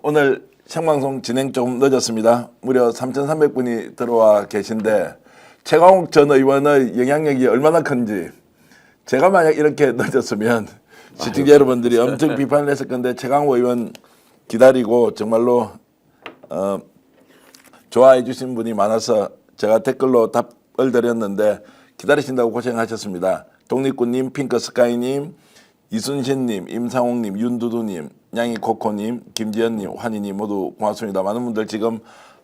오늘 생방송 진행 좀 늦었습니다. 무려 3,300분이 들어와 계신데 최강욱 전 의원의 영향력이 얼마나 큰지 제가 만약 이렇게 늦었으면 시청자 여러분들이 엄청 비판을 했을 건데 최강욱 의원 기다리고 정말로 좋아해 주신 분이 많아서 제가 댓글로 답을 드렸는데 기다리신다고 고생하셨습니다. 독립군님, 핑크스카이님, 이순신님, 임상홍님, 윤두두님, 냥이코코님, 김지연님, 환희님 모두 고맙습니다. 많은 분들 지금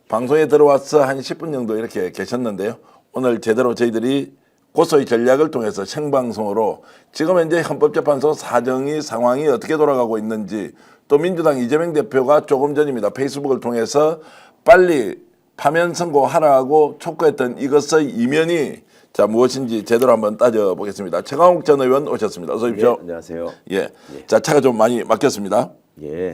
방송에 들어와서 한 10분 정도 이렇게 계셨는데요. 오늘 제대로 저희들이 고소의 전략을 통해서 생방송으로 지금 현재 헌법재판소 사정이 상황이 어떻게 돌아가고 있는지 또 민주당 이재명 대표가 조금 전입니다. 페이스북을 통해서 빨리 파면 선고하라고 촉구했던 이것의 이면이 무엇인지 제대로 한번 따져보겠습니다. 최강욱 전 의원 오셨습니다. 어서 오십시오. 네, 안녕하세요. 예. 자, 차가 좀 많이 막혔습니다. 예,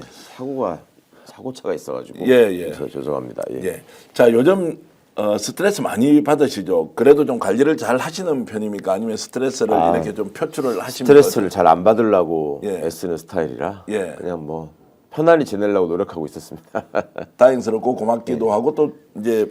사고차가 있어가지고. 죄송합니다. 예. 자, 요즘 스트레스 많이 받으시죠? 그래도 좀 관리를 잘 하시는 편입니까? 아니면 스트레스를 이렇게 좀 표출을 하십니까? 스트레스를 잘 안 받으려고 애쓰는 스타일이라 그냥 뭐 편안히 지내려고 노력하고 있었습니다. 다행스럽고 고맙기도 하고 또 이제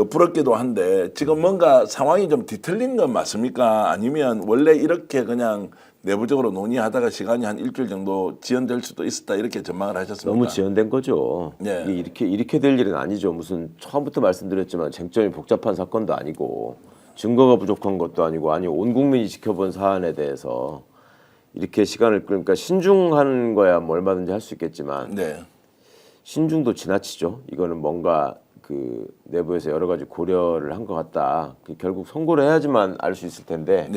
부럽기도 한데 지금 뭔가 상황이 좀 뒤틀린 건 맞습니까? 아니면 원래 이렇게 그냥 내부적으로 논의하다가 시간이 한 일주일 정도 지연될 수도 있었다 이렇게 전망을 하셨습니까? 너무 지연된 거죠. 이렇게 될 일은 아니죠. 무슨 처음부터 말씀드렸지만 쟁점이 복잡한 사건도 아니고 증거가 부족한 것도 아니고 온 국민이 지켜본 사안에 대해서 이렇게 시간을 그러니까 신중한 거야 뭐 얼마든지 할 수 있겠지만 신중도 지나치죠. 이거는 뭔가 그 내부에서 여러 가지 고려를 한 것 같다. 결국 선고를 해야지만 알 수 있을 텐데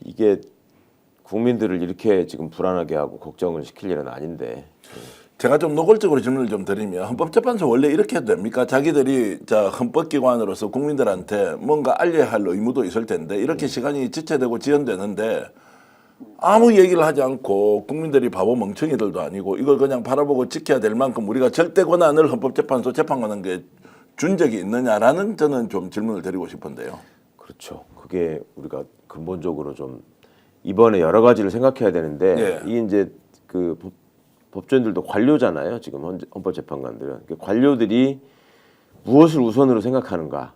이게 국민들을 이렇게 지금 불안하게 하고 걱정을 시킬 일은 아닌데. 제가 좀 노골적으로 질문을 좀 드리면 헌법재판소 원래 이렇게 해도 됩니까? 자기들이 헌법기관으로서 국민들한테 뭔가 알려야 할 의무도 있을 텐데 이렇게 시간이 지체되고 지연되는데 아무 얘기를 하지 않고 국민들이 바보 멍청이들도 아니고 이걸 그냥 바라보고 지켜야 될 만큼 우리가 절대 권한을 헌법재판소 재판관에게 준 적이 있느냐라는 저는 좀 질문을 드리고 싶은데요. 그렇죠. 그게 우리가 근본적으로 좀 이번에 여러 가지를 생각해야 되는데 이게 이제 그 법조인들도 관료잖아요. 지금 헌법재판관들은 관료들이 무엇을 우선으로 생각하는가?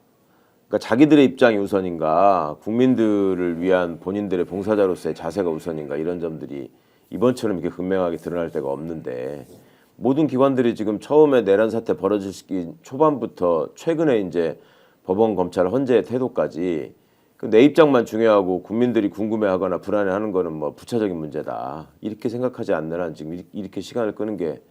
그러니까 자기들의 입장이 우선인가, 국민들을 위한 본인들의 봉사자로서의 자세가 우선인가 이런 점들이 이번처럼 이렇게 극명하게 드러날 때가 없는데 모든 기관들이 지금 처음에 내란 사태 벌어지기 초반부터 최근에 이제 법원, 검찰, 헌재의 태도까지 내 입장만 중요하고 국민들이 궁금해하거나 불안해하는 거는 뭐 부차적인 문제다 이렇게 생각하지 않는 한 지금 이렇게 시간을 끄는 게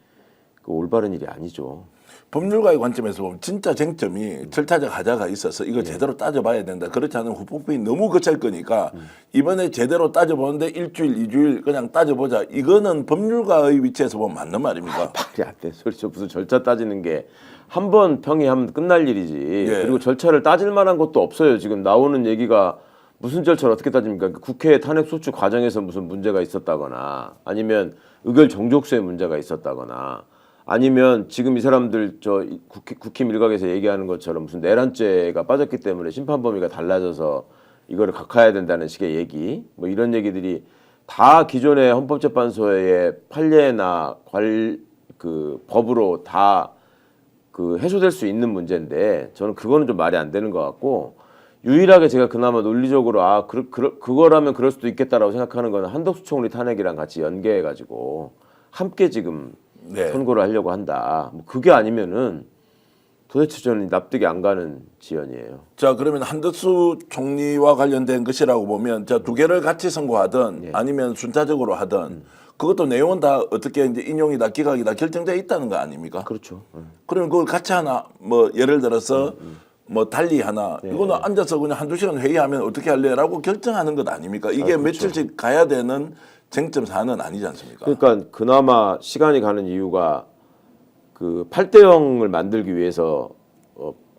올바른 일이 아니죠. 법률가의 관점에서 보면 진짜 쟁점이 절차적 하자가 있어서 이거 제대로 따져봐야 된다. 그렇지 않으면 후폭풍이 너무 거칠 거니까 이번에 제대로 따져보는데 일주일, 이주일 그냥 따져보자. 이거는 법률가의 위치에서 보면 맞는 말입니까? 말이 안 돼. 소리죠. 무슨 절차 따지는 게 한 번 평의하면 끝날 일이지. 그리고 절차를 따질 만한 것도 없어요. 지금 나오는 얘기가 무슨 절차를 어떻게 따집니까? 국회 탄핵소추 과정에서 무슨 문제가 있었다거나 아니면 의결 정족수에 문제가 있었다거나 아니면 지금 이 사람들 국힘 일각에서 얘기하는 것처럼 무슨 내란죄가 빠졌기 때문에 심판 범위가 달라져서 이거를 각하해야 된다는 식의 얘기 뭐 이런 얘기들이 다 기존의 헌법재판소의 판례나 법으로 다 해소될 수 있는 문제인데 저는 그거는 좀 말이 안 되는 것 같고 유일하게 제가 그나마 논리적으로 그거라면 그럴 수도 있겠다라고 생각하는 거는 한덕수 총리 탄핵이랑 같이 연계해가지고 함께 지금 선고를 하려고 한다. 뭐 그게 아니면은 도대체 저는 납득이 안 가는 지연이에요. 자, 그러면 한덕수 총리와 관련된 것이라고 보면 두 개를 같이 선고하든 아니면 순차적으로 하든 그것도 내용은 다 어떻게 이제 인용이다 기각이다 결정되어 있다는 거 아닙니까? 그렇죠. 그러면 그걸 같이 하나 뭐 예를 들어서 뭐 달리 하나 이거는 앉아서 그냥 한두 시간 회의하면 어떻게 할래라고 결정하는 것 아닙니까? 이게 그렇죠. 며칠씩 가야 되는 쟁점 사안은 아니지 않습니까? 그러니까 그나마 시간이 가는 이유가 8대0을 만들기 위해서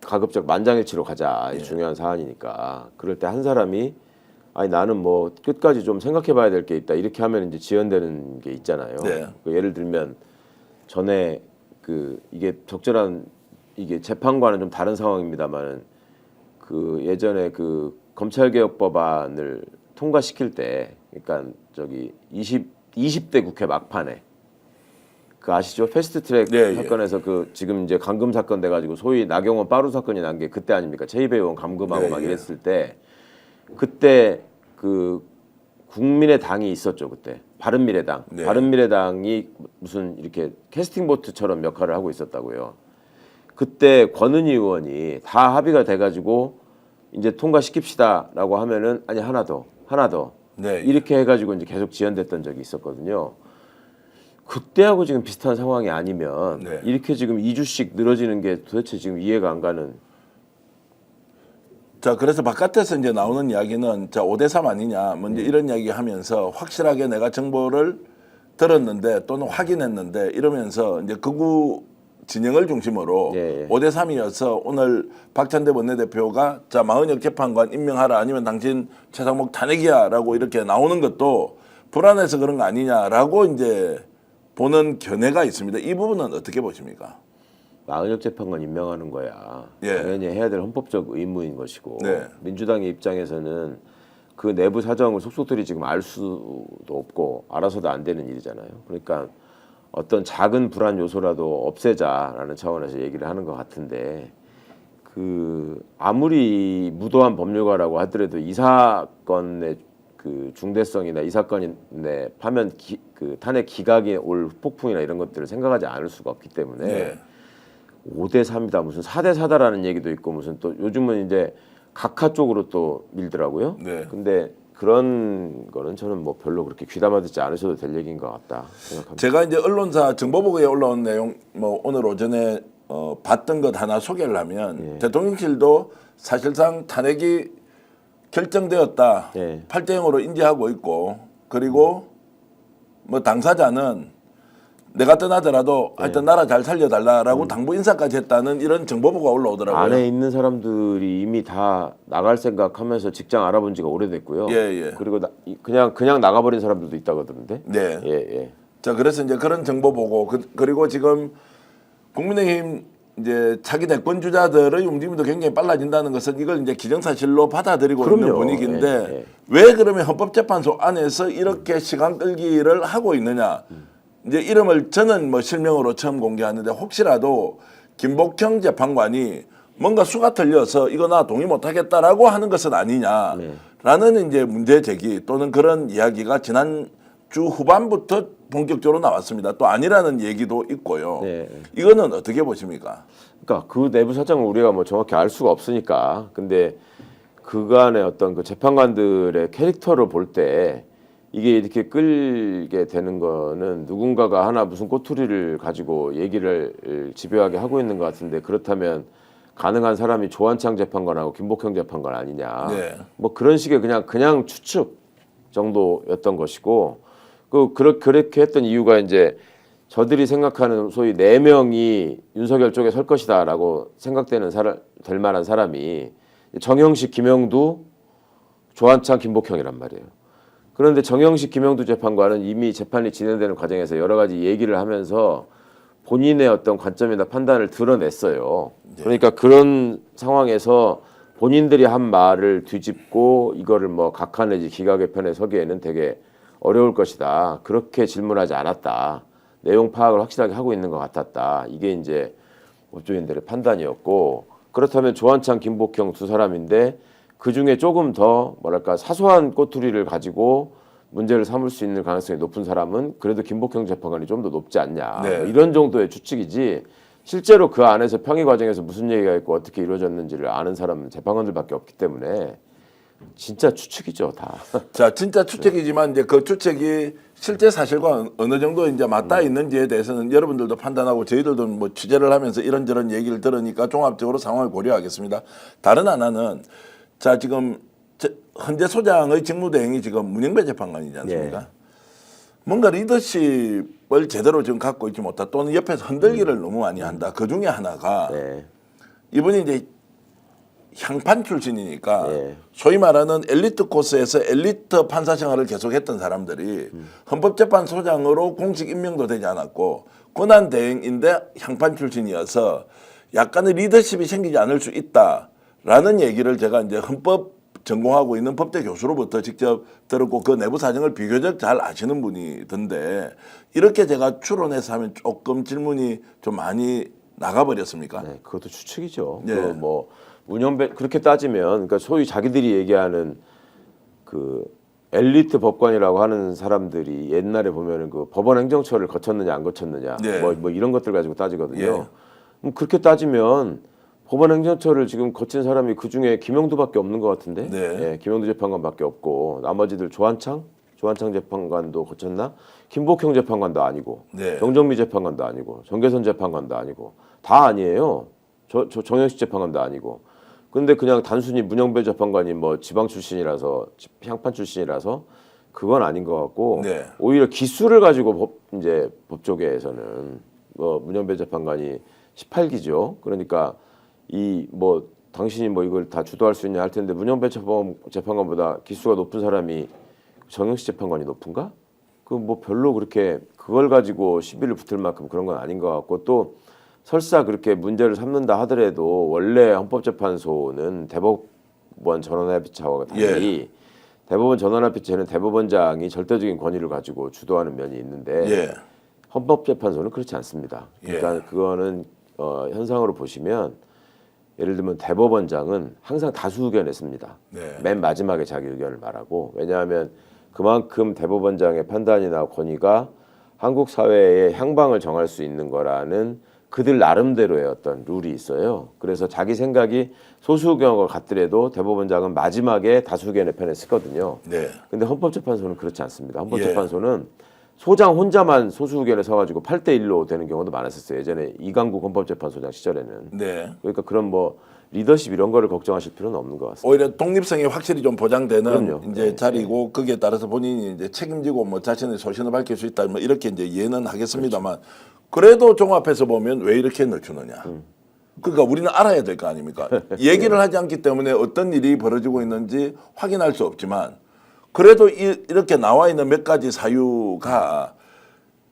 가급적 만장일치로 가자. 중요한 사안이니까. 그럴 때 한 사람이 아니 나는 뭐 끝까지 좀 생각해 봐야 될 게 있다. 이렇게 하면 이제 지연되는 게 있잖아요. 예를 들면 전에 이게 적절한 이게 재판과는 좀 다른 상황입니다만은 예전에 검찰개혁 법안을 통과시킬 때 그러니까 20대 국회 막판에 그 아시죠? 패스트트랙 네, 사건에서 그 지금 이제 감금 사건 돼가지고 소위 나경원 빠루 사건이 난 게 그때 아닙니까? 최이배 의원 감금하고 네, 막 예. 이랬을 때 그때 그 국민의당이 있었죠 그때 바른미래당. 네. 바른미래당이 무슨 이렇게 캐스팅 보트처럼 역할을 하고 있었다고요. 그때 권은희 의원이 다 합의가 돼가지고 이제 통과시킵시다라고 하면은 아니 하나 더 네. 이렇게 해가지고 이제 계속 지연됐던 적이 있었거든요. 그때하고 지금 비슷한 상황이 아니면 네. 이렇게 지금 2주씩 늘어지는 게 도대체 지금 이해가 안 가는. 자, 그래서 바깥에서 이제 나오는 이야기는 자, 5대3 아니냐, 뭐 이제 이런 이야기 하면서 확실하게 내가 정보를 들었는데 또는 확인했는데 이러면서 이제 극우 진영을 중심으로 예. 5대3이어서 오늘 박찬대 원내대표가 자, 마은혁 재판관 임명하라 아니면 당신 최상목 탄핵이야라고 이렇게 나오는 것도 불안해서 그런 거 아니냐라고 이제 보는 견해가 있습니다. 이 부분은 어떻게 보십니까? 마은혁 재판관 임명하는 거야. 예. 당연히 해야 될 헌법적 의무인 것이고 네. 민주당의 입장에서는 그 내부 사정을 속속들이 지금 알 수도 없고 알아서도 안 되는 일이잖아요. 그러니까 어떤 작은 불안 요소라도 없애자라는 차원에서 얘기를 하는 것 같은데 그 아무리 무도한 법률가라고 하더라도 이 사건의 그 중대성이나 이 사건의 파면 그 탄핵 기각에 올 폭풍이나 이런 것들을 생각하지 않을 수가 없기 때문에 네. 5대3이다 무슨 4대4다라는 얘기도 있고 무슨 또 요즘은 이제 각하 쪽으로 또 밀더라고요. 네. 근데 그런 거는 저는 뭐 별로 그렇게 귀담아 듣지 않으셔도 될 얘기인 것 같다 생각합니다. 제가 이제 언론사 정보보고에 올라온 내용 뭐 오늘 오전에 봤던 것 하나 소개를 하면 대통령실도 사실상 탄핵이 결정되었다. 예. 8대0으로 인지하고 있고 그리고 뭐 당사자는 내가 떠나더라도 하여튼 나라 잘 살려달라라고 당부 인사까지 했다는 이런 정보보고가 올라오더라고요. 안에 있는 사람들이 이미 다 나갈 생각하면서 직장 알아본 지가 오래됐고요. 예. 그리고 그냥 나가버린 사람들도 있다고 하던데. 네. 예. 자, 그래서 이제 그런 정보보고 그리고 지금 국민의힘 이제 차기 대권 주자들의 움직임도 굉장히 빨라진다는 것은 이걸 이제 기정사실로 받아들이고 있는 그럼요. 분위기인데 예. 왜 그러면 헌법재판소 안에서 이렇게 시간 끌기를 하고 있느냐? 이제 이름을 저는 뭐 실명으로 처음 공개하는데 혹시라도 김복형 재판관이 뭔가 수가 틀려서 이거 나 동의 못하겠다라고 하는 것은 아니냐라는 이제 문제 제기 또는 그런 이야기가 지난 주 후반부터 본격적으로 나왔습니다. 또 아니라는 얘기도 있고요. 네. 이거는 어떻게 보십니까? 그러니까 그 내부 사정을 우리가 뭐 정확히 알 수가 없으니까. 근데 그간의 어떤 그 재판관들의 캐릭터를 볼 때 이게 이렇게 끌게 되는 거는 누군가가 하나 무슨 꼬투리를 가지고 얘기를 집요하게 하고 있는 것 같은데 그렇다면 가능한 사람이 조한창 재판관하고 김복형 재판관 아니냐. 네. 뭐 그런 식의 그냥 추측 정도였던 것이고 그렇게 했던 이유가 이제 저들이 생각하는 소위 4명이 윤석열 쪽에 설 것이다라고 생각되는 될 만한 사람이 정형식, 김영두, 조한창, 김복형이란 말이에요. 그런데 정형식, 김영두 재판관은 이미 재판이 진행되는 과정에서 여러 가지 얘기를 하면서 본인의 어떤 관점이나 판단을 드러냈어요. 그러니까 그런 상황에서 본인들이 한 말을 뒤집고 이거를 뭐 각하 내지 기각의 편에 서기에는 되게 어려울 것이다. 그렇게 질문하지 않았다. 내용 파악을 확실하게 하고 있는 것 같았다. 이게 이제 법조인들의 판단이었고 그렇다면 조한창, 김복형 두 사람인데 그중에 조금 더 뭐랄까 사소한 꼬투리를 가지고 문제를 삼을 수 있는 가능성이 높은 사람은 그래도 김복형 재판관이 좀 더 높지 않냐. 네. 뭐 이런 정도의 추측이지 실제로 그 안에서 평의 과정에서 무슨 얘기가 있고 어떻게 이루어졌는지를 아는 사람은 재판관들밖에 없기 때문에 진짜 추측이죠 다. 자, 진짜 추측이지만 이제 그 추측이 실제 사실과 어느 정도 이제 맞닿아 있는지에 대해서는 여러분들도 판단하고 저희들도 뭐 취재를 하면서 이런저런 얘기를 들으니까 종합적으로 상황을 고려하겠습니다. 다른 하나는 자, 지금 헌재 소장의 직무대행이 지금 문영배 재판관이지 않습니까? 뭔가 리더십을 제대로 지금 갖고 있지 못하다 또는 옆에서 흔들기를 너무 많이 한다. 그 중에 하나가 이분이 이제 향판 출신이니까 소위 말하는 엘리트 코스에서 엘리트 판사 생활을 계속했던 사람들이 헌법재판소장으로 공식 임명도 되지 않았고 권한 대행인데 향판 출신이어서 약간의 리더십이 생기지 않을 수 있다라는 얘기를 제가 이제 헌법 전공하고 있는 법대 교수로부터 직접 들었고 그 내부 사정을 비교적 잘 아시는 분이던데 이렇게 제가 추론해서 하면 조금 질문이 좀 많이 나가버렸습니까? 네, 그것도 추측이죠. 예. 그뭐 운영배 그렇게 따지면 그러니까 소위 자기들이 얘기하는 그 엘리트 법관이라고 하는 사람들이 옛날에 보면은 그 법원 행정처를 거쳤느냐 안 거쳤느냐 네. 뭐 이런 것들 가지고 따지거든요. 예. 그럼 그렇게 따지면 법원 행정처를 지금 거친 사람이 그 중에 김영두밖에 없는 것 같은데, 네. 예, 김영두 재판관밖에 없고 나머지들 조한창 재판관도 거쳤나? 김복형 재판관도 아니고, 네. 정정미 재판관도 아니고, 정계선 재판관도 아니고 다 아니에요. 정영식 재판관도 아니고. 근데 그냥 단순히 문영배 재판관이 뭐 지방 출신이라서 향판 출신이라서 그건 아닌 것 같고 네. 오히려 기수를 가지고 법조계에서는 뭐 문영배 재판관이 18기죠. 그러니까 이 뭐 당신이 뭐 이걸 다 주도할 수 있냐 할 텐데 문영배 재판관보다 기수가 높은 사람이 정영식 재판관이 높은가? 그 뭐 별로 그렇게 그걸 가지고 시비를 붙을 만큼 그런 건 아닌 것 같고 또 설사 그렇게 문제를 삼는다 하더라도 원래 헌법재판소는 대법원 전원합의체와 달리 대법원 전원합의체는 대법원장이 절대적인 권위를 가지고 주도하는 면이 있는데 예. 헌법재판소는 그렇지 않습니다. 그러니까 그거는 현상으로 보시면 예를 들면 대법원장은 항상 다수 의견을 씁니다. 네. 맨 마지막에 자기 의견을 말하고 왜냐하면 그만큼 대법원장의 판단이나 권위가 한국 사회의 향방을 정할 수 있는 거라는 그들 나름대로의 어떤 룰이 있어요. 그래서 자기 생각이 소수 의견과 같더라도 대법원장은 마지막에 다수 의견의 편에 쓰거든요. 네. 근데 헌법재판소는 그렇지 않습니다. 헌법재판소는 소장 혼자만 소수 의견을 서가지고 8대1로 되는 경우도 많았었어요. 예전에 이강국 헌법재판소장 시절에는. 네. 그러니까 그런 뭐 리더십 이런 거를 걱정하실 필요는 없는 것 같습니다. 오히려 독립성이 확실히 좀 보장되는 그럼요. 이제 네. 자리고 거기에 따라서 본인이 이제 책임지고 뭐 자신의 소신을 밝힐 수 있다 뭐 이렇게 이제 이해는 하겠습니다만 그래도 종합해서 보면 왜 이렇게 늦추느냐. 그러니까 우리는 알아야 될 거 아닙니까? 얘기를 하지 않기 때문에 어떤 일이 벌어지고 있는지 확인할 수 없지만 그래도 이렇게 나와 있는 몇 가지 사유가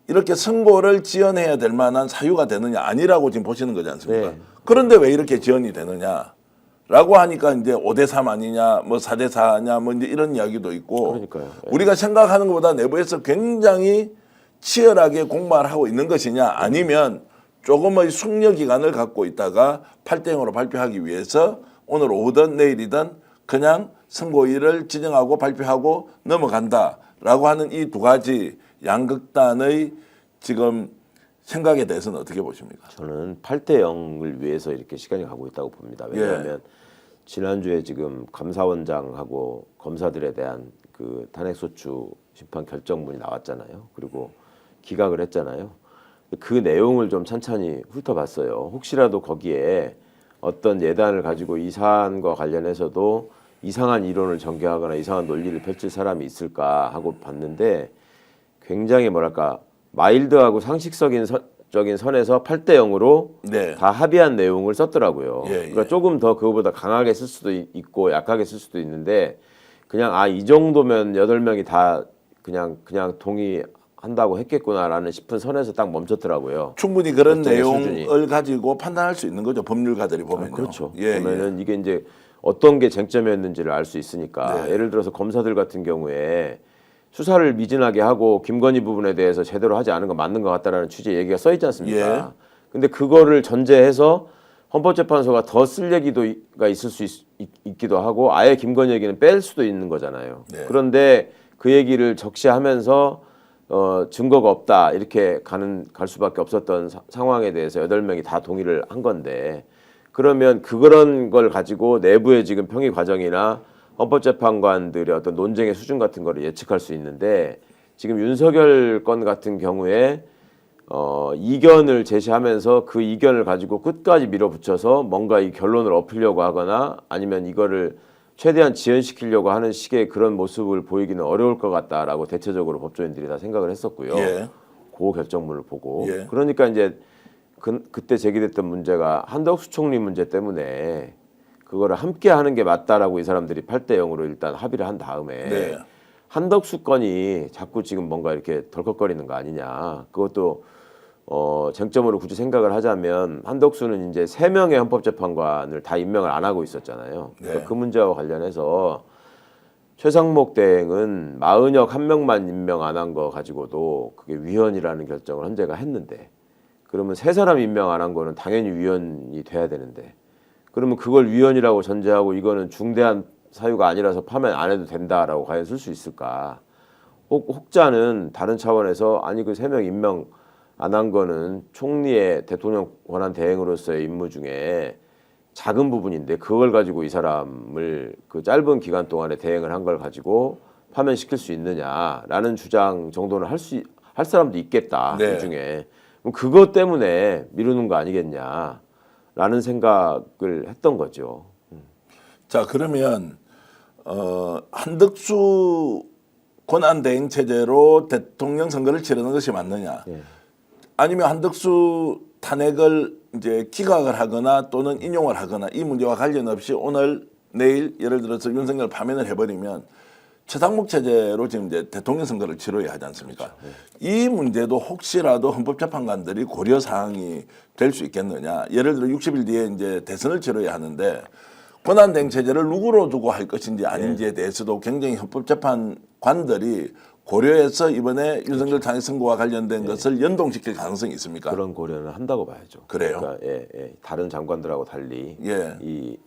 이렇게 선고를 지연해야 될 만한 사유가 되느냐 아니라고 지금 보시는 거지 않습니까? 네. 그런데 왜 이렇게 지연이 되느냐라고 하니까 이제 5대3 아니냐 뭐 4대4냐 뭐 이제 이런 이야기도 있고 그러니까요. 네. 우리가 생각하는 것보다 내부에서 굉장히 치열하게 공방을 하고 있는 것이냐 아니면 조금의 숙려 기간을 갖고 있다가 8대0으로 발표하기 위해서 오늘 오후든 내일이든 그냥 선고일을 지정하고 발표하고 넘어간다라고 하는 이 두 가지 양극단의 지금 생각에 대해서는 어떻게 보십니까? 저는 8대0을 위해서 이렇게 시간이 가고 있다고 봅니다. 왜냐하면 지난주에 지금 감사원장하고 검사들에 대한 그 탄핵소추 심판 결정문이 나왔잖아요. 그리고 기각을 했잖아요. 그 내용을 좀 찬찬히 훑어봤어요. 혹시라도 거기에 어떤 예단을 가지고 이 사안과 관련해서도 이상한 이론을 전개하거나 이상한 논리를 펼칠 사람이 있을까 하고 봤는데 굉장히 뭐랄까 마일드하고 상식적인 선에서 8대0으로 네. 다 합의한 내용을 썼더라고요. 예, 그러니까 조금 더 그거보다 강하게 쓸 수도 있고 약하게 쓸 수도 있는데 그냥 이 정도면 8명이 다 그냥 동의한다고 했겠구나라는 싶은 선에서 딱 멈췄더라고요. 충분히 그런 결정의 내용을 수준이. 가지고 판단할 수 있는 거죠. 법률가들이 보면요. 그렇죠. 예, 그러면은 이게 이제 어떤 게 쟁점이었는지를 알 수 있으니까 네. 예를 들어서 검사들 같은 경우에 수사를 미진하게 하고 김건희 부분에 대해서 제대로 하지 않은 건 맞는 것 같다라는 취지의 얘기가 써 있지 않습니까? 예. 근데 그거를 전제해서 헌법재판소가 더 쓸 얘기가 있을 수 있기도 하고 아예 김건희 얘기는 뺄 수도 있는 거잖아요. 네. 그런데 그 얘기를 적시하면서 증거가 없다 이렇게 갈 수밖에 없었던 상황에 대해서 8명이 다 동의를 한 건데 그러면 그런 걸 가지고 내부의 지금 평의 과정이나 헌법재판관들의 어떤 논쟁의 수준 같은 거를 예측할 수 있는데 지금 윤석열 건 같은 경우에 이견을 제시하면서 그 이견을 가지고 끝까지 밀어붙여서 뭔가 이 결론을 엎으려고 하거나 아니면 이거를 최대한 지연시키려고 하는 식의 그런 모습을 보이기는 어려울 것 같다라고 대체적으로 법조인들이 다 생각을 했었고요. 예. 그 결정문을 보고 예. 그러니까 이제 그때 제기됐던 문제가 한덕수 총리 문제 때문에 그거를 함께 하는 게 맞다라고 이 사람들이 8대0으로 일단 합의를 한 다음에 네. 한덕수 건이 자꾸 지금 뭔가 이렇게 덜컥거리는 거 아니냐. 그것도 쟁점으로 굳이 생각을 하자면 한덕수는 이제 3명의 헌법재판관을 다 임명을 안 하고 있었잖아요. 그러니까 네. 그 문제와 관련해서 최상목 대행은 마은혁 1명만 임명 안 한 거 가지고도 그게 위헌이라는 결정을 헌재가 했는데, 그러면 3사람 임명 안 한 거는 당연히 위헌이 돼야 되는데, 그러면 그걸 위헌이라고 전제하고 이거는 중대한 사유가 아니라서 파면 안 해도 된다라고 과연 쓸 수 있을까? 혹자는 다른 차원에서 아니 그 3명 임명 안 한 거는 총리의 대통령 권한 대행으로서의 임무 중에 작은 부분인데 그걸 가지고 이 사람을 그 짧은 기간 동안에 대행을 한 걸 가지고 파면시킬 수 있느냐라는 주장 정도는 할 사람도 있겠다. 네. 이 중에 그럼 그것 때문에 미루는 거 아니겠냐라는 생각을 했던 거죠. 자, 그러면 한덕수 권한대행 체제로 대통령 선거를 치르는 것이 맞느냐? 예. 아니면 한덕수 탄핵을 이제 기각을 하거나 또는 인용을 하거나 이 문제와 관련 없이 오늘 내일 예를 들어서 윤석열 파면을 해버리면 최상목 체제로 지금 이제 대통령 선거를 치러야 하지 않습니까? 그렇죠. 이 문제도 혹시라도 헌법재판관들이 고려 사항이 될 수 있겠느냐? 예를 들어 60일 뒤에 이제 대선을 치러야 하는데 권한대행 체제를 누구로 두고 할 것인지 아닌지에 대해서도 굉장히 헌법재판관들이 고려해서 이번에 윤석열 탄핵 선고와 관련된 것을 연동시킬 가능성이 있습니까? 그런 고려는 한다고 봐야죠. 그래요? 그러니까 다른 장관들하고 달리 예. 이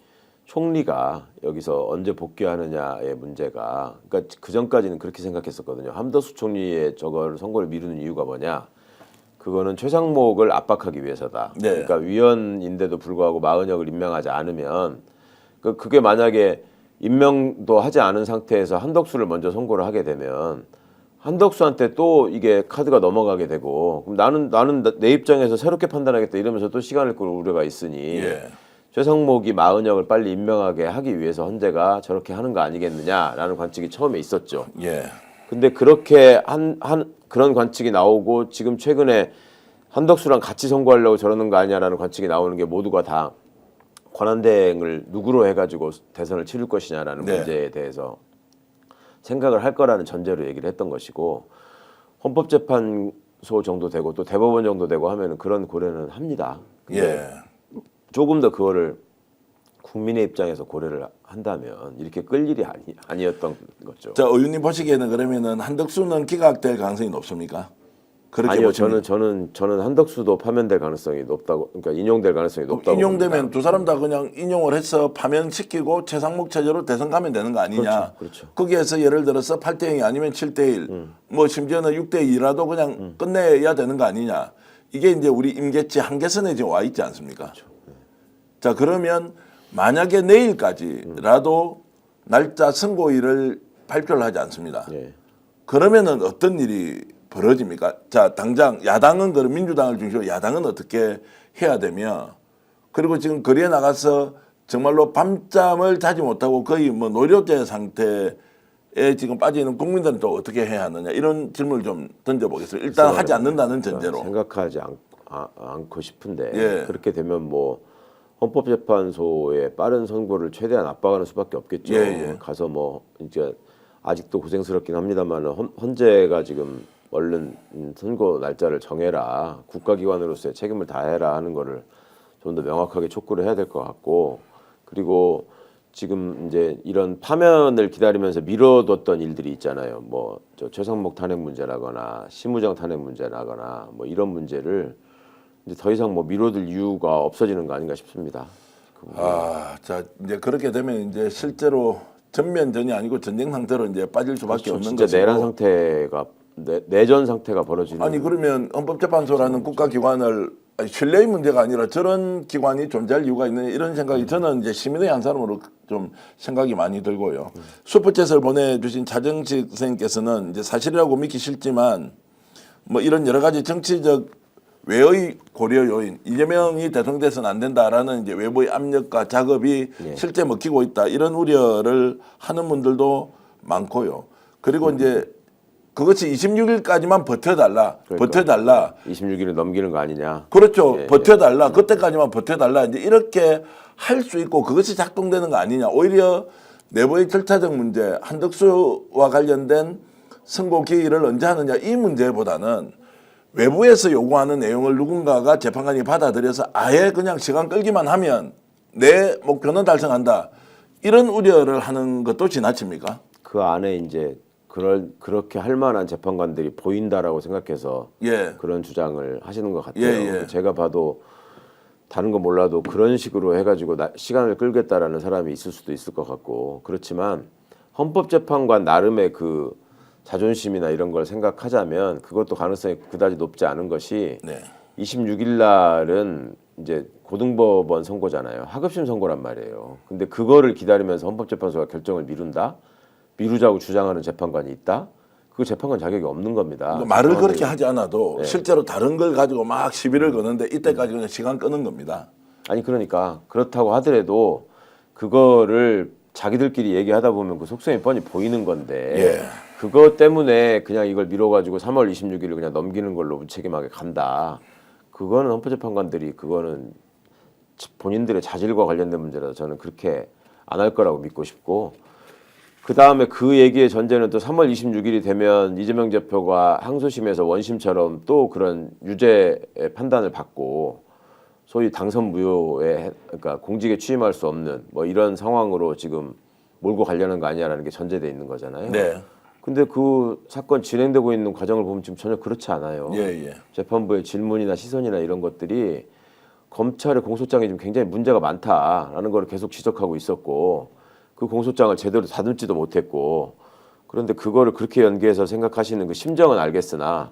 총리가 여기서 언제 복귀하느냐의 문제가, 그러니까 그 전까지는 그렇게 생각했었거든요. 한덕수 총리의 저걸 선거를 미루는 이유가 뭐냐? 그거는 최상목을 압박하기 위해서다. 네. 그러니까 위원인데도 불구하고 마은혁을 임명하지 않으면 그게 만약에 임명도 하지 않은 상태에서 한덕수를 먼저 선고를 하게 되면 한덕수한테 또 이게 카드가 넘어가게 되고, 그럼 나는 내 입장에서 새롭게 판단하겠다 이러면서 또 시간을 끌 우려가 있으니 예. 최상목이 마은혁을 빨리 임명하게 하기 위해서 헌재가 저렇게 하는 거 아니겠느냐라는 관측이 처음에 있었죠. 예. 근데 그렇게 그런 관측이 나오고 지금 최근에 한덕수랑 같이 선고하려고 저러는 거 아니냐라는 관측이 나오는 게 모두가 다 권한대행을 누구로 해가지고 대선을 치를 것이냐라는 네. 문제에 대해서 생각을 할 거라는 전제로 얘기를 했던 것이고, 헌법재판소 정도 되고 또 대법원 정도 되고 하면은 그런 고려는 합니다. 근데 예. 조금 더 그거를 국민의 입장에서 고려를 한다면 이렇게 끌 일이 아니었던 거죠. 자, 의원님 보시기에는 그러면은 한덕수는 기각될 가능성이 높습니까? 그렇게 아니요, 보시면. 저는 한덕수도 파면될 가능성이 높다고, 그러니까 인용될 가능성이 높다고. 인용되면 봅니다. 두 사람 다 그냥 인용을 해서 파면시키고 최상목 체제로 대선 가면 되는 거 아니냐. 그렇죠. 거기에서 예를 들어서 8대 0이 아니면 7대 1, 뭐 심지어는 6대 2라도 그냥 끝내야 되는 거 아니냐. 이게 이제 우리 임계치 한계선에 지금 와 있지 않습니까? 그렇죠. 자, 그러면 만약에 내일까지라도 날짜 선고일을 발표를 하지 않습니다. 예. 그러면은 어떤 일이 벌어집니까? 자, 당장 야당은 그럼 민주당을 중심으로 야당은 어떻게 해야 되며, 그리고 지금 거리에 나가서 정말로 밤잠을 자지 못하고 거의 뭐 노령제 상태에 지금 빠져 있는 국민들은 또 어떻게 해야 하느냐, 이런 질문을 좀 던져보겠습니다. 일단 하지 않는다는 전제로. 생각하지 않고 싶은데 예. 그렇게 되면 뭐 헌법재판소에 빠른 선고를 최대한 압박하는 수밖에 없겠죠. 예, 예. 가서 뭐 이제 아직도 고생스럽긴 합니다만 헌재가 지금 얼른 선고 날짜를 정해라, 국가기관으로서의 책임을 다해라 하는 거를 좀 더 명확하게 촉구를 해야 될 것 같고, 그리고 지금 이제 이런 파면을 기다리면서 미뤄뒀던 일들이 있잖아요. 뭐 저 최상목 탄핵 문제라거나 심우정 탄핵 문제라거나 뭐 이런 문제를 이제 더 이상 뭐 미뤄둘 이유가 없어지는 거 아닌가 싶습니다. 자, 이제 그렇게 되면 이제 실제로 전면전이 아니고 전쟁 상태로 이제 빠질 수밖에 없는 진짜 것이고. 내란 상태가 내전 상태가 벌어지는. 아니, 그러면 헌법재판소라는 국가기관을 신뢰의 문제가 아니라 저런 기관이 존재할 이유가 있는, 이런 생각이 저는 이제 시민의 한 사람으로 좀 생각이 많이 들고요. 슈퍼챗을 보내주신 차정식 선생님께서는 이제 사실이라고 믿기 싫지만 뭐 이런 여러 가지 정치적 외의 고려 요인, 이재명이 대통령 돼서는 안 된다라는 이제 외부의 압력과 작업이 실제 먹히고 있다, 이런 우려를 하는 분들도 많고요. 그리고 이제 그것이 26일까지만 버텨달라, 버텨달라. 26일을 넘기는 거 아니냐. 그렇죠. 예, 버텨달라. 그때까지만 버텨달라. 이제 이렇게 할 수 있고 그것이 작동되는 거 아니냐. 오히려 내부의 절차적 문제, 한덕수와 관련된 선고 기일을 언제 하느냐, 이 문제보다는 외부에서 요구하는 내용을 누군가가 재판관이 받아들여서 아예 그냥 시간 끌기만 하면 내 목표는 달성한다. 이런 우려를 하는 것도 지나칩니까? 그 안에 이제 그렇게 할 만한 재판관들이 보인다라고 생각해서 예. 그런 주장을 하시는 것 같아요. 예, 예. 제가 봐도 다른 건 몰라도 그런 식으로 해가지고 시간을 끌겠다라는 사람이 있을 수도 있을 것 같고 그렇지만 헌법재판관 나름의 그 자존심이나 이런 걸 생각하자면 그것도 가능성이 그다지 높지 않은 것이 네. 26일 날은 이제 고등법원 선고잖아요. 하급심 선고란 말이에요. 근데 그거를 기다리면서 헌법재판소가 결정을 미룬다? 미루자고 주장하는 재판관이 있다? 그 재판관 자격이 없는 겁니다. 말을 그렇게 하지 않아도 네. 실제로 다른 걸 가지고 막 시비를 거는데 이때까지 그냥 시간 끄는 겁니다. 아니 그러니까 그렇다고 하더라도 그거를 자기들끼리 얘기하다 보면 그 속성이 뻔히 보이는 건데 예. 그것 때문에 그냥 이걸 미뤄가지고 3월 26일을 그냥 넘기는 걸로 무책임하게 간다. 그거는 헌법재판관들이 그거는 본인들의 자질과 관련된 문제라서 저는 그렇게 안 할 거라고 믿고 싶고 그 다음에 그 얘기의 전제는 또 3월 26일이 되면 이재명 대표가 항소심에서 원심처럼 또 그런 유죄 판단을 받고 소위 당선 무효에 그러니까 공직에 취임할 수 없는 뭐 이런 상황으로 지금 몰고 가려는 거 아니냐라는 게 전제돼 있는 거잖아요. 네. 근데 그 사건 진행되고 있는 과정을 보면 지금 전혀 그렇지 않아요. 예, 예. 재판부의 질문이나 시선이나 이런 것들이 검찰의 공소장이 지금 굉장히 문제가 많다라는 걸 계속 지적하고 있었고 그 공소장을 제대로 다듬지도 못했고 그런데 그거를 그렇게 연기해서 생각하시는 그 심정은 알겠으나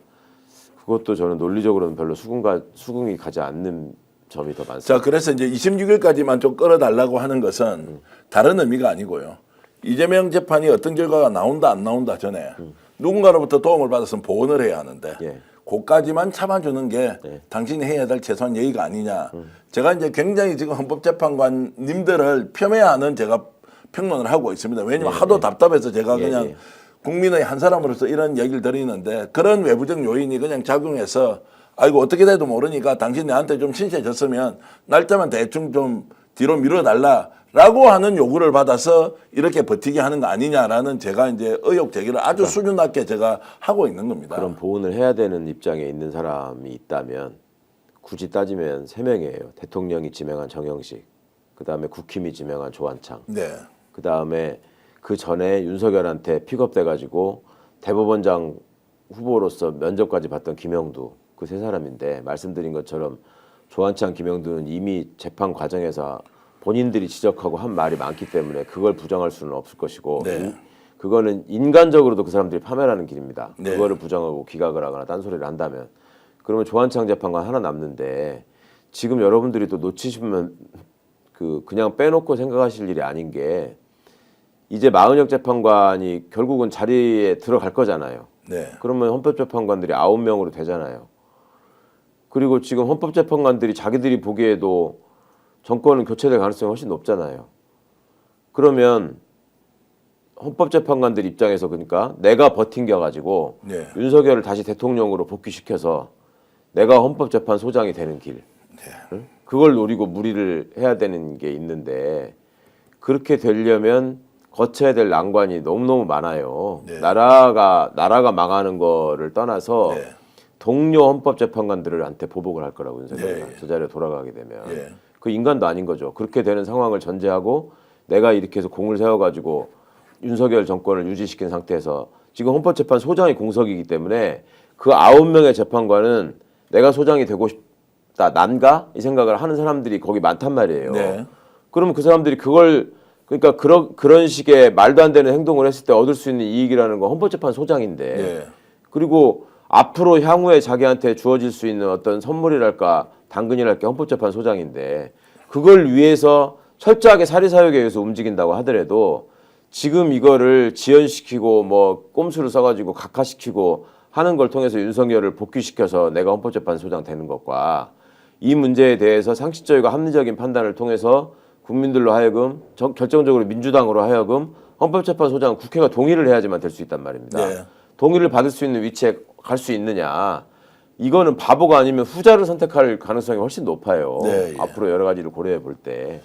그것도 저는 논리적으로는 별로 수긍이 가지 않는 점이 더 많습니다. 자, 그래서 이제 26일까지만 좀 끌어달라고 하는 것은 다른 의미가 아니고요. 이재명 재판이 어떤 결과가 나온다 안 나온다 전에 누군가로부터 도움을 받았으면 보원을 해야 하는데 예. 그까지만 참아주는 게 네. 당신이 해야 될 최소한 예의가 아니냐. 제가 이제 굉장히 지금 헌법재판관님들을 폄훼하는 제가 평론을 하고 있습니다. 왜냐하면 하도 답답해서 제가 그냥 국민의 한 사람으로서 이런 얘기를 드리는데 그런 외부적 요인이 그냥 작용해서 아이고 어떻게 돼도 모르니까 당신 내한테 좀 신세졌으면 날짜만 대충 좀 뒤로 밀어달라라고 하는 요구를 받아서 이렇게 버티게 하는 거 아니냐라는 제가 이제 의혹 제기를 아주 수준 낮게 제가 하고 있는 겁니다. 그런 보훈을 해야 되는 입장에 있는 사람이 있다면 굳이 따지면 3명이에요. 대통령이 지명한 정영식, 그다음에 국힘이 지명한 조한창, 네. 그다음에 그 전에 윤석열한테 픽업돼가지고 대법원장 후보로서 면접까지 봤던 김영두 그 3사람인데 말씀드린 것처럼 조한창, 김영두는 이미 재판 과정에서 본인들이 지적하고 한 말이 많기 때문에 그걸 부정할 수는 없을 것이고 네. 그거는 인간적으로도 그 사람들이 파멸하는 길입니다. 네. 그거를 부정하고 기각을 하거나 딴소리를 한다면 그러면 조한창 재판관 하나 남는데 지금 여러분들이 또 놓치시면 그냥 빼놓고 생각하실 일이 아닌 게 이제 마은혁 재판관이 결국은 자리에 들어갈 거잖아요. 네. 그러면 헌법재판관들이 9명으로 되잖아요. 그리고 지금 헌법재판관들이 자기들이 보기에도 정권은 교체될 가능성이 훨씬 높잖아요. 그러면 헌법재판관들 입장에서 그러니까 내가 버팅겨가지고 네. 윤석열을 다시 대통령으로 복귀시켜서 내가 헌법재판소장이 되는 길. 응? 그걸 노리고 무리를 해야 되는 게 있는데 그렇게 되려면 거쳐야 될 난관이 너무너무 많아요. 네. 나라가 망하는 거를 떠나서 네. 동료 헌법재판관들한테 보복을 할 거라고 윤석열이 네. 저 자리에 돌아가게 되면 네. 그 인간도 아닌 거죠. 그렇게 되는 상황을 전제하고 내가 이렇게 해서 공을 세워가지고 윤석열 정권을 유지시킨 상태에서 지금 헌법재판 소장이 공석이기 때문에 그 9명의 재판관은 내가 소장이 되고 싶다, 난가? 이 생각을 하는 사람들이 거기 많단 말이에요. 네. 그러면 그 사람들이 그걸 그러니까 그런 식의 말도 안 되는 행동을 했을 때 얻을 수 있는 이익이라는 건 헌법재판 소장인데 네. 그리고 앞으로 향후에 자기한테 주어질 수 있는 어떤 선물이랄까 당근이랄까 헌법재판 소장인데 그걸 위해서 철저하게 사리사욕에 의해서 움직인다고 하더라도 지금 이거를 지연시키고 뭐 꼼수를 써가지고 각하시키고 하는 걸 통해서 윤석열을 복귀시켜서 내가 헌법재판 소장 되는 것과 이 문제에 대해서 상식적이고 합리적인 판단을 통해서 국민들로 하여금 결정적으로 민주당으로 하여금 헌법재판소장은 국회가 동의를 해야지만 될 수 있단 말입니다. 네. 동의를 받을 수 있는 위치에 갈 수 있느냐. 이거는 바보가 아니면 후자를 선택할 가능성이 훨씬 높아요. 네, 예. 앞으로 여러 가지를 고려해 볼 때.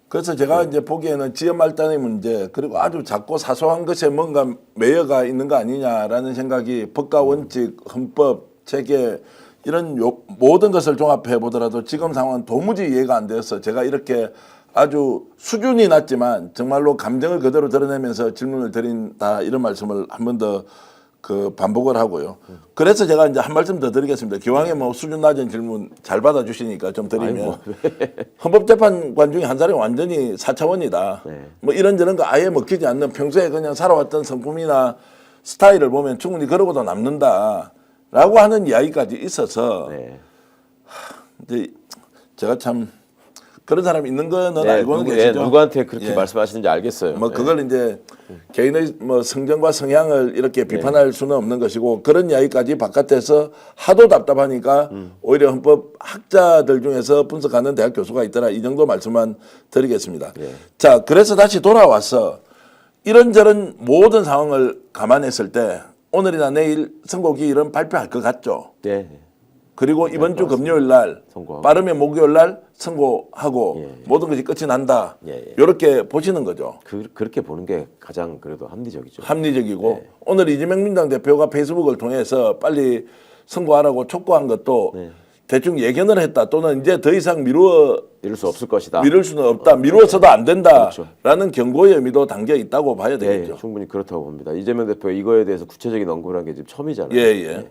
그래서 제가 이제 보기에는 지연 말단의 문제 그리고 아주 작고 사소한 것에 뭔가 매여가 있는 거 아니냐라는 생각이 법과 원칙, 헌법, 제게 이런 모든 것을 종합해 보더라도 지금 상황은 도무지 이해가 안 돼서 제가 이렇게 아주 수준이 낮지만 정말로 감정을 그대로 드러내면서 질문을 드린다 이런 말씀을 한 번 더 그 반복을 하고요. 그래서 제가 이제 한 말씀 더 드리겠습니다. 기왕에 뭐 수준 낮은 질문 잘 받아주시니까 좀 드리면 헌법재판관 중에 한 사람이 완전히 4차원이다. 뭐 이런저런 거 아예 먹히지 않는 평소에 그냥 살아왔던 성품이나 스타일을 보면 충분히 그러고도 남는다라고 하는 이야기까지 있어서 이제 제가 참 그런 사람이 있는 거는 알고는 계시죠. 누구한테 그렇게 말씀하시는지 알겠어요. 뭐 그걸 이제 개인의 뭐 성정과 성향을 이렇게 비판할 수는 없는 것이고 그런 이야기까지 바깥에서 하도 답답하니까 오히려 헌법 학자들 중에서 분석하는 대학 교수가 있더라 이 정도 말씀만 드리겠습니다. 자, 그래서 다시 돌아와서 이런저런 모든 상황을 감안했을 때 오늘이나 내일 선고기일은 발표할 것 같죠. 네. 그리고 이번 주 금요일 날 선고하고. 빠르면 목요일 날 선고하고 모든 것이 끝이 난다. 이렇게 보시는 거죠. 그렇게 보는 게 가장 그래도 합리적이죠. 합리적이고 오늘 이재명 민주당 대표가 페이스북을 통해서 빨리 선고하라고 촉구한 것도 대충 예견을 했다 또는 이제 더 이상 미룰 수 없을 것이다. 미룰 수는 없다. 미루어서도 안 된다라는 경고의 의미도 담겨 있다고 봐야 되겠죠. 충분히 그렇다고 봅니다. 이재명 대표 이거에 대해서 구체적인 언급을 한 게 지금 처음이잖아요.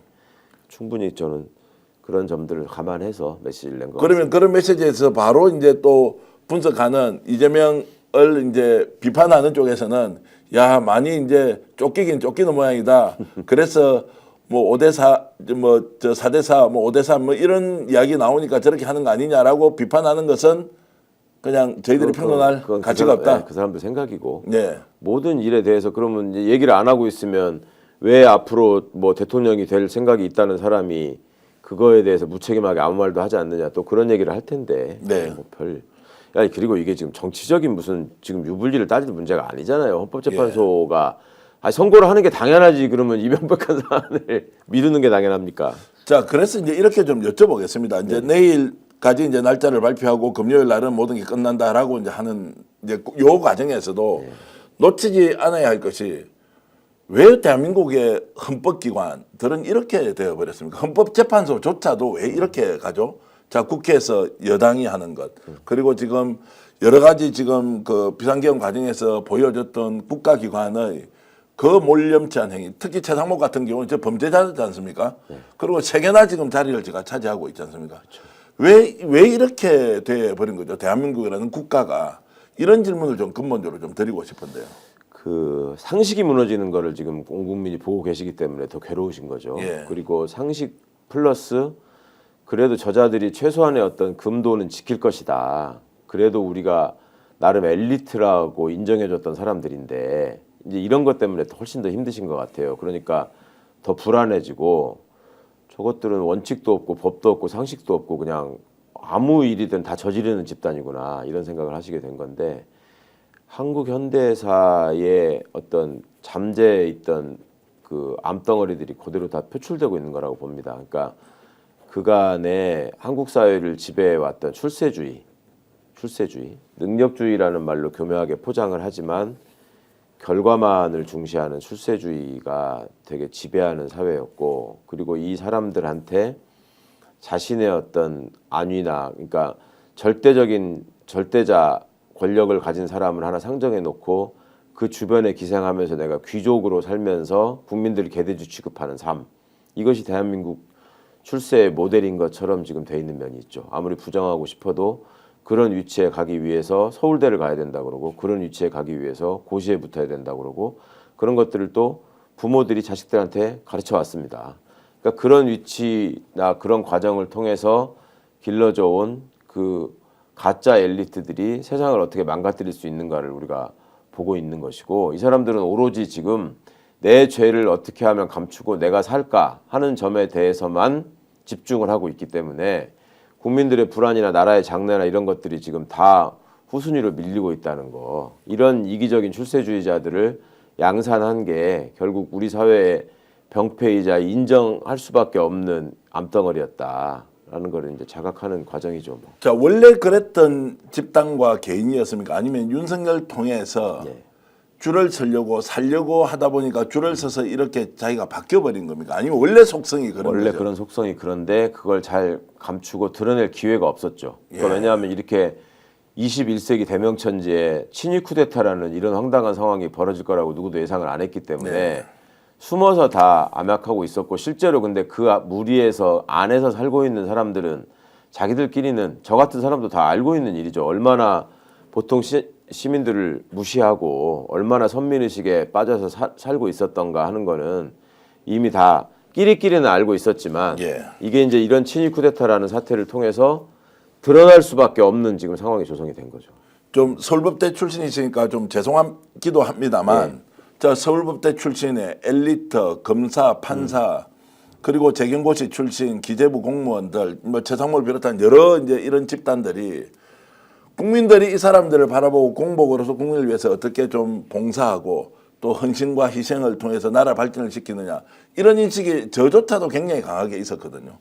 충분히 저는 그런 점들을 감안해서 메시지를 낸 거. 그러면 그런 메시지에서 바로 이제 또 분석하는 이재명을 이제 비판하는 쪽에서는 야 많이 이제 쫓기긴 쫓기는 모양이다. 그래서 뭐 5대4 뭐 저 4대4 뭐 5대3 뭐 이런 이야기 나오니까 저렇게 하는 거 아니냐라고 비판하는 것은 그냥 저희들이 평론할 가치가 없다. 그 사람들 생각이고. 네. 모든 일에 대해서 그러면 이제 얘기를 안 하고 있으면 왜 앞으로 뭐 대통령이 될 생각이 있다는 사람이 그거에 대해서 무책임하게 아무 말도 하지 않느냐 또 그런 얘기를 할 텐데. 뭐 아니 그리고 이게 지금 정치적인 무슨 지금 유불리를 따질 문제가 아니잖아요. 헌법재판소가 아니, 선고를 하는 게 당연하지 그러면 이 명백한 사안을 미루는 게 당연합니까? 자, 그래서 이제 이렇게 좀 여쭤보겠습니다. 이제 내일까지 이제 날짜를 발표하고 금요일 날은 모든 게 끝난다라고 이제 하는 이제 요 과정에서도 놓치지 않아야 할 것이 왜 대한민국의 헌법기관들은 이렇게 되어버렸습니까? 헌법재판소조차도 왜 이렇게 가죠? 자, 국회에서 여당이 하는 것 그리고 지금 여러 가지 지금 그 비상계엄 과정에서 보여줬던 국가기관의 그 몰염치한 행위, 특히 최상목 같은 경우는 저 범죄자지 않습니까? 그리고 세 개나 지금 자리를 제가 차지하고 있지 않습니까? 왜 이렇게 돼버린 거죠? 대한민국이라는 국가가 이런 질문을 좀 근본적으로 좀 드리고 싶은데요. 그 상식이 무너지는 거를 지금 온 국민이 보고 계시기 때문에 더 괴로우신 거죠. 그리고 상식 플러스 그래도 저자들이 최소한의 어떤 금도는 지킬 것이다. 그래도 우리가 나름 엘리트라고 인정해줬던 사람들인데 이제 이런 것 때문에 훨씬 더 힘드신 것 같아요. 그러니까 더 불안해지고 저것들은 원칙도 없고 법도 없고 상식도 없고 그냥 아무 일이든 다 저지르는 집단이구나 이런 생각을 하시게 된 건데 한국 현대사의 어떤 잠재해 있던 그 암덩어리들이 그대로 다 표출되고 있는 거라고 봅니다. 그러니까 그간에 한국 사회를 지배해왔던 출세주의, 능력주의라는 말로 교묘하게 포장을 하지만 결과만을 중시하는 출세주의가 되게 지배하는 사회였고 그리고 이 사람들한테 자신의 어떤 안위나 그러니까 절대자 권력을 가진 사람을 하나 상정해 놓고 그 주변에 기생하면서 내가 귀족으로 살면서 국민들을 개돼지 취급하는 삶 이것이 대한민국 출세의 모델인 것처럼 지금 돼 있는 면이 있죠. 아무리 부정하고 싶어도 그런 위치에 가기 위해서 서울대를 가야 된다 그러고 그런 위치에 가기 위해서 고시에 붙어야 된다 그러고 그런 것들을 또 부모들이 자식들한테 가르쳐 왔습니다. 그러니까 그런 위치나 그런 과정을 통해서 길러져 온 그 가짜 엘리트들이 세상을 어떻게 망가뜨릴 수 있는가를 우리가 보고 있는 것이고 이 사람들은 오로지 지금 내 죄를 어떻게 하면 감추고 내가 살까 하는 점에 대해서만 집중을 하고 있기 때문에 국민들의 불안이나 나라의 장래나 이런 것들이 지금 다 후순위로 밀리고 있다는 거. 이런 이기적인 출세주의자들을 양산한 게 결국 우리 사회의 병폐이자 인정할 수밖에 없는 암덩어리였다라는 걸 이제 자각하는 과정이죠. 뭐. 자, 원래 그랬던 집단과 개인이었습니까? 아니면 윤석열 통해서 줄을 서려고 살려고 하다 보니까 줄을 서서 이렇게 자기가 바뀌어버린 겁니까? 아니면 원래 속성이 그런 원래 거죠? 그런 속성이 그런데 그걸 잘 감추고 드러낼 기회가 없었죠. 그러니까 예. 왜냐하면 이렇게 21세기 대명천지에 친위 쿠데타라는 이런 황당한 상황이 벌어질 거라고 누구도 예상을 안 했기 때문에 네. 숨어서 다 암약하고 있었고 실제로 근데 그 무리에서 안에서 살고 있는 사람들은 자기들끼리는 저 같은 사람도 다 알고 있는 일이죠. 얼마나 보통 시민들을 무시하고 얼마나 선민의식에 빠져서 살고 있었던가 하는 거는 이미 다 끼리끼리는 알고 있었지만 예. 이게 이제 이런 친위 쿠데타라는 사태를 통해서 드러날 수밖에 없는 지금 상황이 조성이 된 거죠. 좀 서울법대 출신이시니까 좀 죄송하기도 합니다만 네. 저 서울법대 출신의 엘리트, 검사, 판사 그리고 재경고시 출신 기재부 공무원들 뭐 최상무를 비롯한 여러 이제 이런 집단들이 국민들이 이 사람들을 바라보고 공복으로서 국민을 위해서 어떻게 좀 봉사하고 또 헌신과 희생을 통해서 나라 발전을 시키느냐 이런 인식이 저조차도 굉장히 강하게 있었거든요.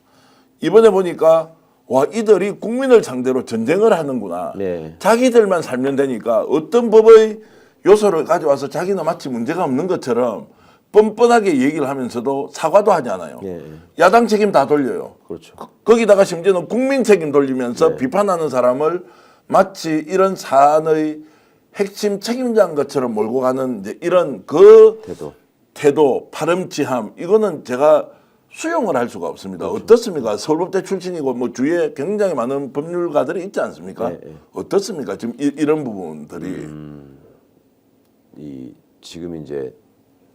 이번에 보니까 와 이들이 국민을 상대로 전쟁을 하는구나. 네. 자기들만 살면 되니까 어떤 법의 요소를 가져와서 자기는 마치 문제가 없는 것처럼 뻔뻔하게 얘기를 하면서도 사과도 하지 않아요. 네. 야당 책임 다 돌려요. 그렇죠. 거기다가 심지어는 국민 책임 돌리면서 네. 비판하는 사람을 마치 이런 사안의 핵심 책임자인 것처럼 몰고 가는 이제 이런 그 태도, 파렴치함 이거는 제가 수용을 할 수가 없습니다. 그렇죠. 어떻습니까? 서울법대 출신이고 뭐 주위에 굉장히 많은 법률가들이 있지 않습니까? 네, 네. 어떻습니까? 지금 이런 부분들이 지금 이제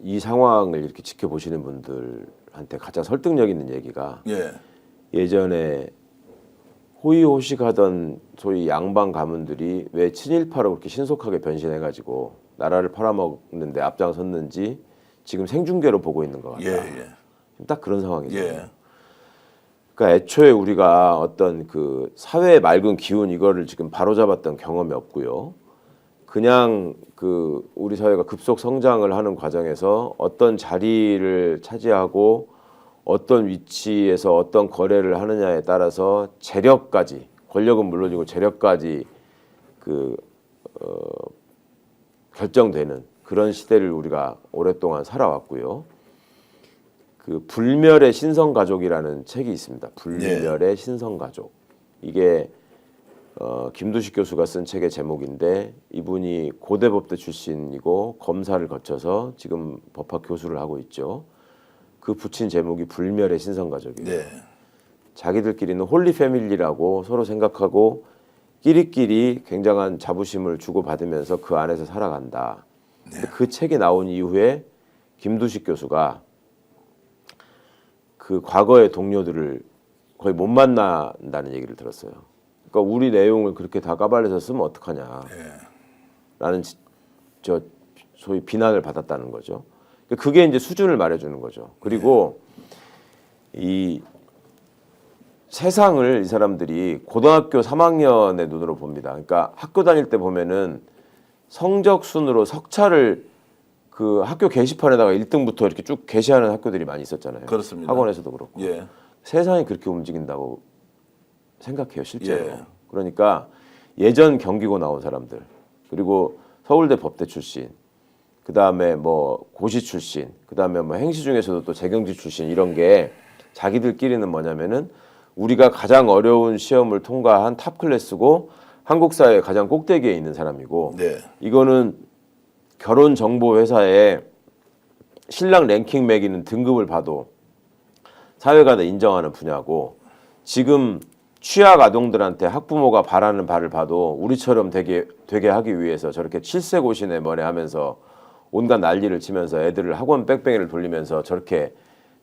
이 상황을 이렇게 지켜보시는 분들한테 가장 설득력 있는 얘기가 예, 예전에 호의호식하던 소위 양반 가문들이 왜 친일파로 그렇게 신속하게 변신해가지고 나라를 팔아먹는데 앞장섰는지 지금 생중계로 보고 있는 것 같다. 예. 딱 그런 상황이죠. 예. 그러니까 애초에 우리가 어떤 그 사회의 맑은 기운 이거를 지금 바로잡았던 경험이 없고요. 그냥 그 우리 사회가 급속 성장을 하는 과정에서 어떤 자리를 차지하고 어떤 위치에서 어떤 거래를 하느냐에 따라서 재력까지 권력은 물론이고 재력까지 결정되는 그런 시대를 우리가 오랫동안 살아왔고요. 그 불멸의 신성가족이라는 책이 있습니다. 불멸의 신성가족. 이게 김두식 교수가 쓴 책의 제목인데 이분이 고대법대 출신이고 검사를 거쳐서 지금 법학 교수를 하고 있죠. 그 붙인 제목이 불멸의 신성가족이에요. 네. 자기들끼리는 홀리 패밀리라고 서로 생각하고 끼리끼리 굉장한 자부심을 주고받으면서 그 안에서 살아간다. 근데 그 책이 나온 이후에 김두식 교수가 그 과거의 동료들을 거의 못 만난다는 얘기를 들었어요. 그러니까 우리 내용을 그렇게 다 까발려서 쓰면 어떡하냐. 라는 저 소위 비난을 받았다는 거죠. 그게 이제 수준을 말해주는 거죠. 그리고 이 세상을 이 사람들이 고등학교 3학년의 눈으로 봅니다. 그러니까 학교 다닐 때 보면은 성적 순으로 석차를 그 학교 게시판에다가 1등부터 이렇게 쭉 게시하는 학교들이 많이 있었잖아요. 그렇습니다. 학원에서도 그렇고. 예. 세상이 그렇게 움직인다고 생각해요, 실제로. 예. 그러니까 예전 경기고 나온 사람들, 그리고 서울대 법대 출신, 그 다음에 뭐 고시 출신, 그 다음에 뭐 행시 중에서도 또 재경지 출신 이런 게 자기들끼리는 뭐냐면은 우리가 가장 어려운 시험을 통과한 탑 클래스고 한국 사회의 가장 꼭대기에 있는 사람이고 네. 이거는 결혼 정보 회사에 신랑 랭킹 매기는 등급을 봐도 사회가 다 인정하는 분야고 지금 취약 아동들한테 학부모가 바라는 바를 봐도 우리처럼 되게 하기 위해서 저렇게 칠세고시네 뭐네 하면서 온갖 난리를 치면서 애들을 학원 뺑뺑이를 돌리면서 저렇게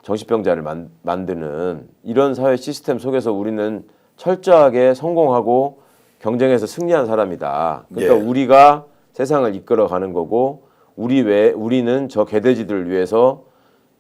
정신병자를 만드는 이런 사회 시스템 속에서 우리는 철저하게 성공하고 경쟁에서 승리한 사람이다. 그러니까 예. 우리가 세상을 이끌어가는 거고 우리는 저 개돼지들을 위해서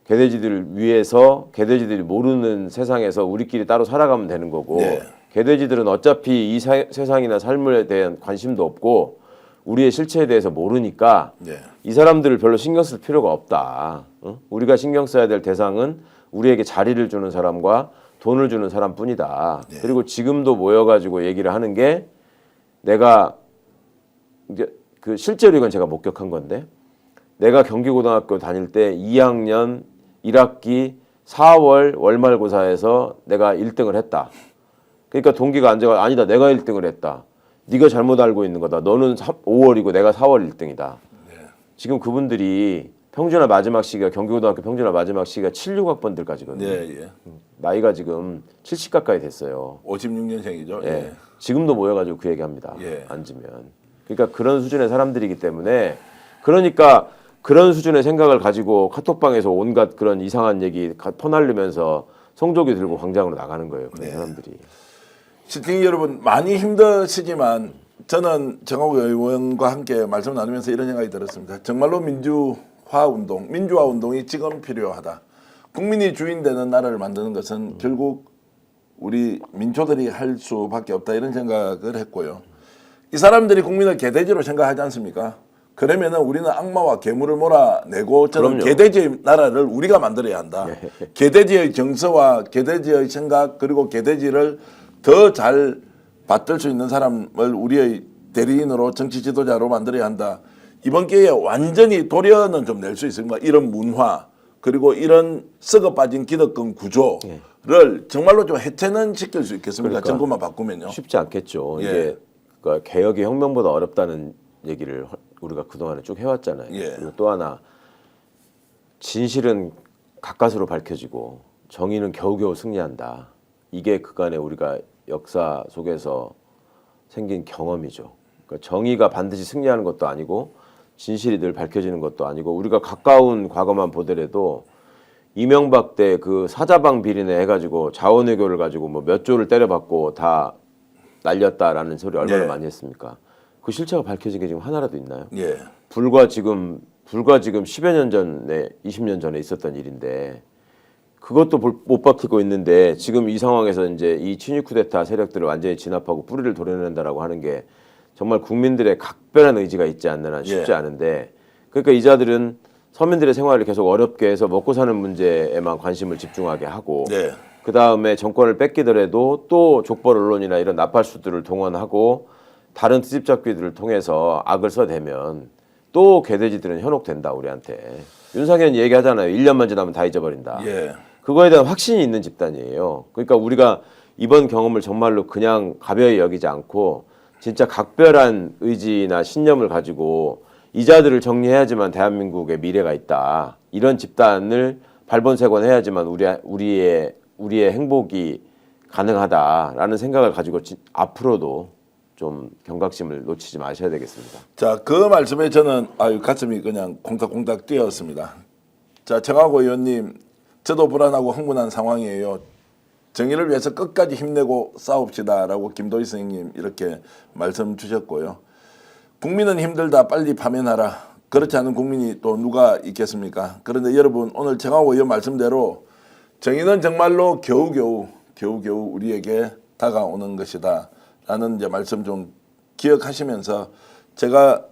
개돼지들이 모르는 세상에서 우리끼리 따로 살아가면 되는 거고 네. 개돼지들은 어차피 이 세상이나 삶에 대한 관심도 없고 우리의 실체에 대해서 모르니까 네. 이 사람들을 별로 신경 쓸 필요가 없다. 응? 우리가 신경 써야 될 대상은 우리에게 자리를 주는 사람과 돈을 주는 사람뿐이다. 네. 그리고 지금도 모여가지고 얘기를 하는 게 내가 이제 그 실제로 이건 제가 목격한 건데 내가 경기고등학교 다닐 때 2학년 1학기 4월 월말고사에서 내가 1등을 했다. 그러니까 동기가 앉아가 아니다. 내가 1등을 했다. 네가 잘못 알고 있는 거다. 너는 5월이고 내가 4월 1등이다. 지금 그분들이 평준화 마지막 시기가 경기고등학교 평준화 마지막 시기가 76학번들까지거든요. 예. 나이가 지금 70 가까이 됐어요. 56년생이죠. 예. 지금도 모여가지고 그 얘기합니다. 예. 앉으면. 그러니까 그런 수준의 사람들이기 때문에 그러니까 그런 수준의 생각을 가지고 카톡방에서 온갖 그런 이상한 얘기 퍼날리면서 성조기 들고 광장으로 나가는 거예요. 그런 사람들이. 시청자 여러분 많이 힘드시지만 저는 정하고 의원과 함께 말씀 나누면서 이런 생각이 들었습니다. 정말로 민주화 운동이 지금 필요하다. 국민이 주인되는 나라를 만드는 것은 결국 우리 민초들이 할 수밖에 없다 이런 생각을 했고요. 이 사람들이 국민을 개돼지로 생각하지 않습니까? 그러면은 우리는 악마와 괴물을 몰아내고 저는 그럼요. 개돼지의 나라를 우리가 만들어야 한다. 개돼지의 정서와 개돼지의 생각 그리고 개돼지를 더 잘 받들 수 있는 사람을 우리의 대리인으로 정치 지도자로 만들어야 한다. 이번 기회에 완전히 도련은 좀 낼 수 있습니다. 이런 문화 그리고 이런 썩어 빠진 기득권 구조를 정말로 좀 해체는 시킬 수 있겠습니까? 그러니까 정권만 바꾸면요. 쉽지 않겠죠. 예. 이게 그러니까 개혁이 혁명보다 어렵다는 얘기를 우리가 그동안에 쭉 해왔잖아요. 예. 그리고 또 하나 진실은 가까스로 밝혀지고 정의는 겨우겨우 승리한다. 이게 그간의 우리가 역사 속에서 생긴 경험이죠. 그러니까 정의가 반드시 승리하는 것도 아니고 진실이 늘 밝혀지는 것도 아니고 우리가 가까운 과거만 보더라도 이명박 때 그 사자방 비리네 해가지고 자원외교를 가지고 뭐 몇 조를 때려받고 다 날렸다라는 소리 얼마나 예. 많이 했습니까? 그 실체가 밝혀진 게 지금 하나라도 있나요? 예. 불과 지금 10여 년 전에 20년 전에 있었던 일인데 그것도 못 밝히고 있는데 지금 이 상황에서 이제 이 친위 쿠데타 세력들을 완전히 진압하고 뿌리를 도려낸다라고 하는 게 정말 국민들의 각별한 의지가 있지 않는 한 쉽지 예. 않은데 그러니까 이 자들은 서민들의 생활을 계속 어렵게 해서 먹고 사는 문제에만 관심을 집중하게 하고 네. 그 다음에 정권을 뺏기더라도 또 족벌 언론이나 이런 나팔수들을 동원하고 다른 트집잡기들을 통해서 악을 써대면 또 개돼지들은 현혹된다 우리한테. 윤상현 얘기하잖아요. 1년만 지나면 다 잊어버린다. 예. 그거에 대한 확신이 있는 집단이에요. 그러니까 우리가 이번 경험을 정말로 그냥 가벼이 여기지 않고 진짜 각별한 의지나 신념을 가지고 이자들을 정리해야지만 대한민국의 미래가 있다. 이런 집단을 발본색원해야지만 우리의 행복이 가능하다라는 생각을 가지고 앞으로도 좀 경각심을 놓치지 마셔야 되겠습니다. 자, 그 말씀에 저는 가슴이 그냥 콩닥콩닥 뛰었습니다. 자, 정하고 의원님, 저도 불안하고 흥분한 상황이에요. 정의를 위해서 끝까지 힘내고 싸웁시다라고 김도희 선생님 이렇게 말씀 주셨고요. 국민은 힘들다 빨리 파면하라. 그렇지 않은 국민이 또 누가 있겠습니까? 그런데 여러분 오늘 정하고 의원 말씀대로 정의는 정말로 겨우겨우 우리에게 다가오는 것이다 라는 이제 말씀 좀 기억하시면서 제가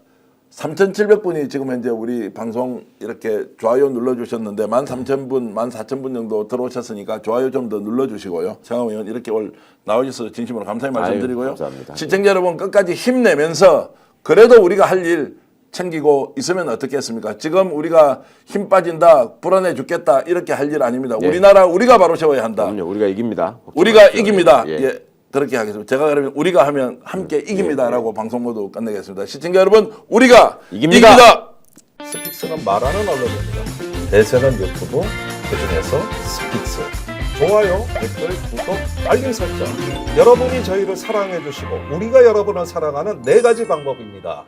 3,700분이 지금 현재 우리 방송 이렇게 좋아요 눌러주셨는데 13,000분, 14,000분 정도 들어오셨으니까 좋아요 좀 더 눌러주시고요. 정하고 의원 이렇게 오늘 나오셔서 진심으로 감사의 말씀드리고요. 감사합니다. 시청자 여러분 끝까지 힘내면서 그래도 우리가 할 일 챙기고 있으면 어떻겠습니까? 지금 우리가 힘 빠진다, 불안해 죽겠다 이렇게 할 일 아닙니다. 예. 우리나라 우리가 바로 세워야 한다. 그럼요. 우리가 이깁니다. 우리가 마십시오. 이깁니다. 예. 예. 그렇게 하겠습니다. 제가 그러면 우리가 하면 함께 이깁니다라고 방송 모두 끝내겠습니다. 시청자 여러분 우리가 이깁니다. 스픽스는 말하는 언론입니다. 대세는 유튜브, 그중에서 스픽스. 좋아요, 댓글, 구독, 알림 설정. 여러분이 저희를 사랑해 주시고 우리가 여러분을 사랑하는 4가지 방법입니다.